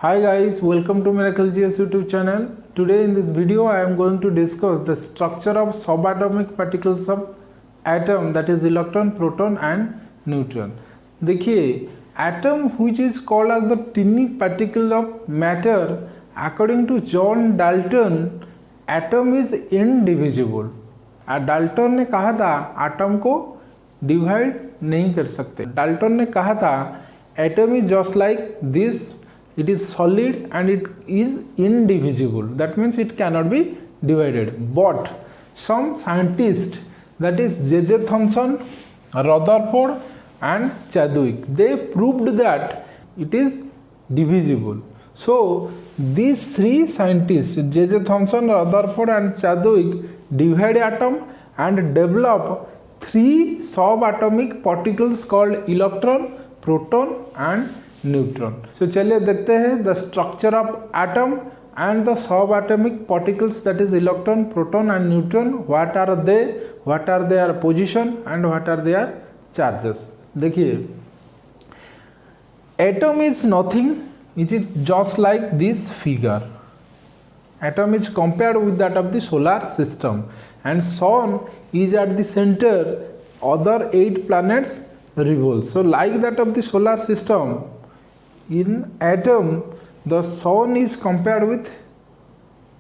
Hi guys, welcome to Miracle GS YouTube channel. Today in this video I am going to discuss the structure of subatomic particles of atom, that is electron, proton and neutron. देखिए atom which is called as the tiny particle of matter, according to John Dalton, atom is indivisible. Dalton ने कहा था atom को divide नहीं कर सकते. Dalton ने कहा था atom is just like this, it is solid and it is indivisible, that means it cannot be divided. But some scientists, that is J.J. Thomson, Rutherford and Chadwick, they proved that it is divisible. So these three scientists, J.J. Thomson, Rutherford and Chadwick, divide atom and develop three subatomic particles called electron, proton and neutron. So चलिए देखते हैं the structure of atom and the subatomic particles, that is electron, proton and neutron. What are their position and what are their charges. देखिए atom is nothing, it is just like this figure. Atom is compared with that of the solar system and sun is at the center, other 8 planets revolve. So like that of the solar system, in atom the sun is compared with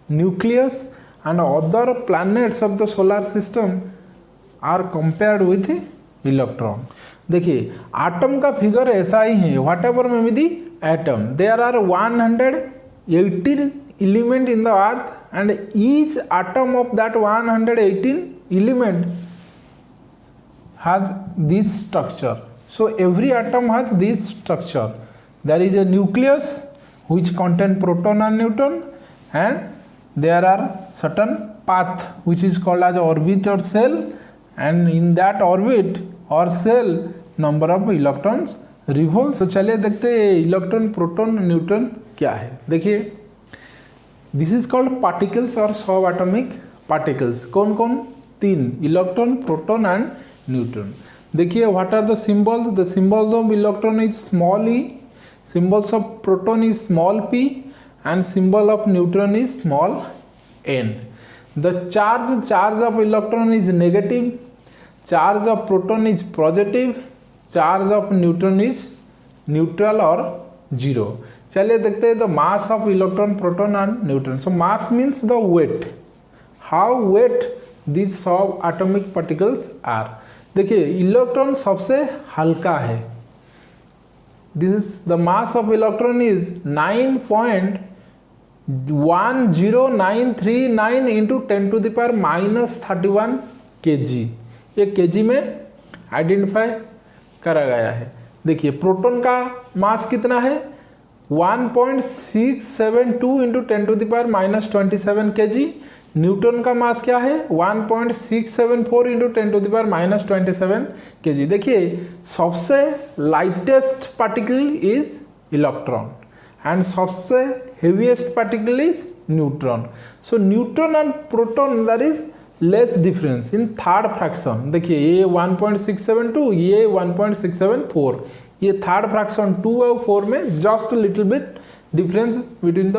nucleus and other planets of the solar system are compared with electron. देखिए atom का figure ऐसा ही है. Whatever may be the atom, there are 118 element in the earth and each atom of that 118 element has this structure. So every atom has this structure. There is a nucleus which contain proton and neutron, and there are certain path which is called as orbit or cell, and in that orbit or cell number of electrons revolve. So चलिए देखते हैं electron, proton, neutron क्या है. देखिए this is called particles और सब atomic particles. कौन कौन? 3, इलेक्ट्रॉन, प्रोटॉन एंड न्यूट्रॉन. देखिए what are the symbols. The symbols of electron is small e, symbols of proton is small p and symbol of neutron is small n. The charge of electron is negative, charge of proton is positive, charge of neutron is neutral or zero. चलिए देखते हैं the mass of electron, proton and neutron. So mass means the weight, how weight these subatomic particles are. देखिए electron सबसे हल्का है. This is the mass of electron is 9.10939 into 10 to the power minus 31 kg. ये kg में identify करा गया है. देखिए प्रोटॉन का मास कितना है? 1.672 into 10 to the power minus 27 kg. Neutron का मास क्या है? 1.674 into 10 to the power minus 27 kg. देखिए सबसे lightest particle is electron and सबसे heaviest particle is neutron. So neutron and proton that is less difference in third fraction. देखिए ये 1.672, ये 1.674, ये थर्ड फ्रैक्शन 2 और 4 में just little bit difference between the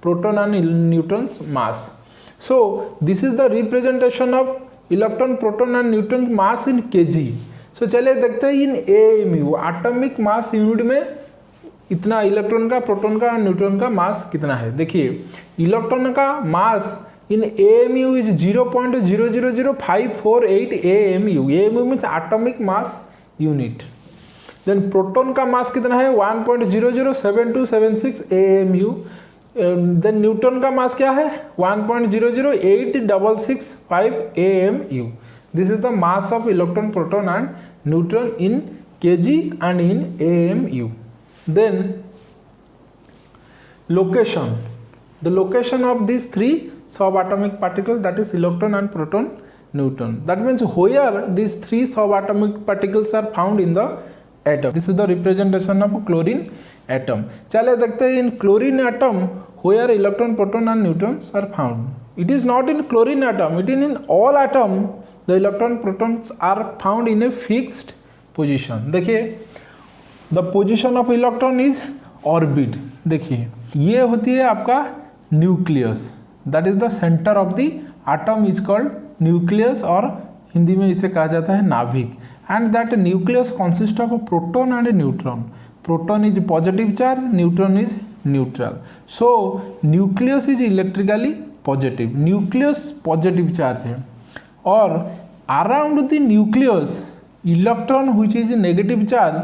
proton and neutrons mass. So this is the representation of electron, proton and neutron mass in kg. So चलिए देखते हैं इन AMU, atomic mass unit में इतना इलेक्ट्रॉन का, proton का, neutron का mass कितना है. देखिए इलेक्ट्रॉन का mass in AMU is 0.0000548 AMU. AMU means atomic mass unit. Then proton का मास कितना है? 1.007276 AMU. देन न्यूटन का मास क्या है? 1.00865 AMU. This is the mass of electron, proton and neutron in kg and in AMU. Then location. The location of these three subatomic particles, that is electron and proton, neutron. That means where these three subatomic particles are found in the atom. This is the representation of chlorine atom. चलिए देखते हैं इन chlorine atom where electron, proton and neutrons are found. It is not in chlorine atom, it is in all atom. The electron, protons are found in a fixed position. देखिए the position of electron is orbit. देखिए ये होती है आपका nucleus, that is the centre of the atom is called nucleus, और हिंदी में इसे कहा जाता है नाभिक। And that nucleus consist of proton and neutron. Proton is positive charge, neutron is neutral. So nucleus is electrically positive, nucleus positive charge है, और around the nucleus electron which is negative charge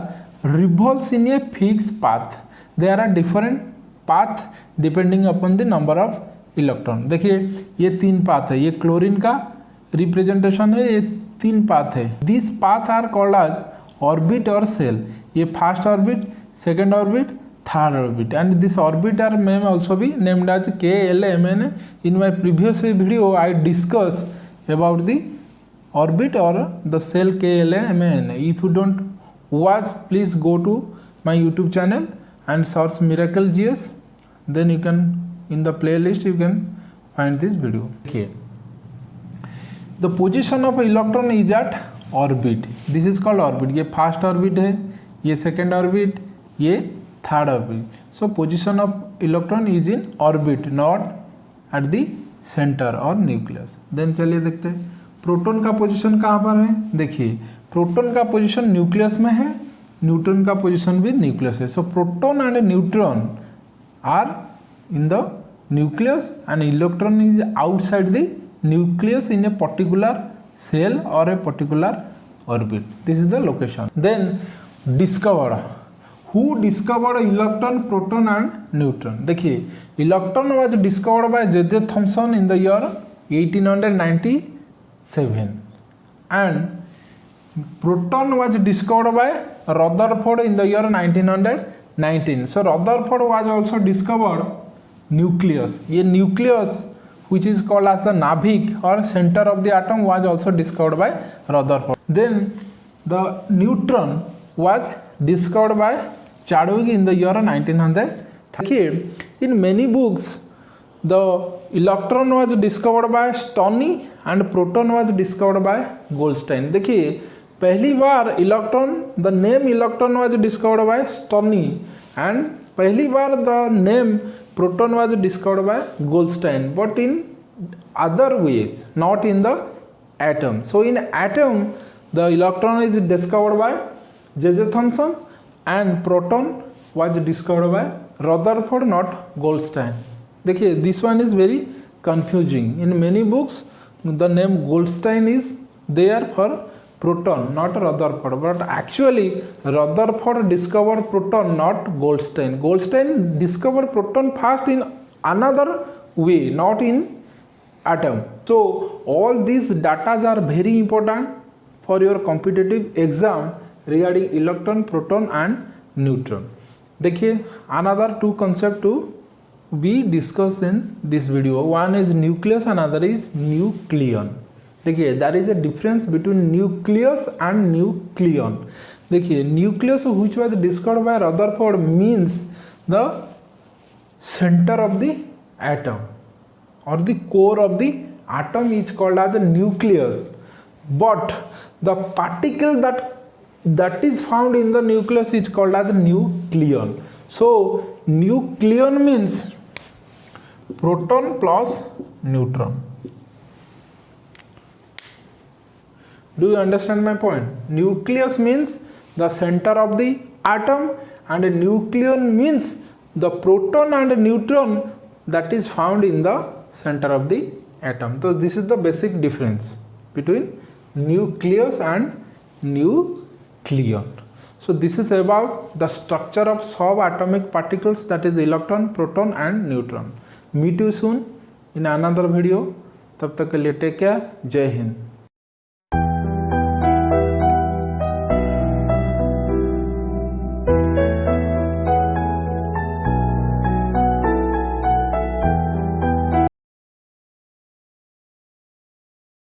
revolves in a fix path. There are different path depending upon the number of electron. देखिए ये 3 path है, ये chlorine का representation है, ये 3 path है। This path are called as orbit और shell. ये first orbit, second orbit, third orbit, and this orbit are may also be named as K, L, M, N. In my previous video I discuss about the orbit or the cell K, L, M, N. If you don't watch, please go to my YouTube channel and search Miracle GS, then you can in the playlist you can find this video. Okay, the position of electron is at orbit. This is called orbit. ये first orbit है, ये second orbit, ये third orbit. So position of electron is in orbit, not at the centre और nucleus. Then चलिए देखते हैं proton का position कहाँ पर है। देखिए प्रोटॉन का पोजीशन न्यूक्लियस में है, न्यूट्रॉन का पोजीशन भी न्यूक्लियस है। So proton and neutron are in the nucleus and electron is outside the nucleus in a particular shell और a particular orbit. This is the location. Then discovered, who discovered electron, proton and neutron? देखिए electron was discovered by J.J. Thomson in the year 1897 and proton was discovered by Rutherford in the year 1919. So Rutherford was also discovered nucleus. ये nucleus which is called as the navik or center of the atom was also discovered by Rutherford. Then the neutron was discovered by Chadwick in the year 1900. देखिए in many books the electron was discovered by Stoney and proton was discovered by Goldstein. देखिए पहली बार electron, the name electron was discovered by Stoney and पहली बार the name proton was discovered by Goldstein, but in other ways, not in the atom. So in atom the electron is discovered by J.J. Thomson and proton was discovered by Rutherford, not Goldstein. देखिए this one is very confusing. In many books the name Goldstein is there for proton, not Rutherford, but actually Rutherford discovered proton, not Goldstein. Goldstein discovered proton first in another way, not in atom. So all these data are very important for your competitive exam regarding electron, proton and neutron. देखिए another 2 concept to be discussed in this video. One is nucleus, another is nucleon. देखिए there is a difference between nucleus and nucleon. देखिए nucleus which was discovered by Rutherford means the center of the atom or the core of the atom is called as the nucleus, but the particle that is found in the nucleus is called as nucleon. So nucleon means proton plus neutron. Do you understand my point? Nucleus means the center of the atom and nucleon means the proton and neutron that is found in the center of the atom. So this is the basic difference between nucleus and nucleon. So this is about the structure of subatomic particles, that is electron, proton and neutron. Meet you soon in another video. तब तक के लिए take care. जय हिंद.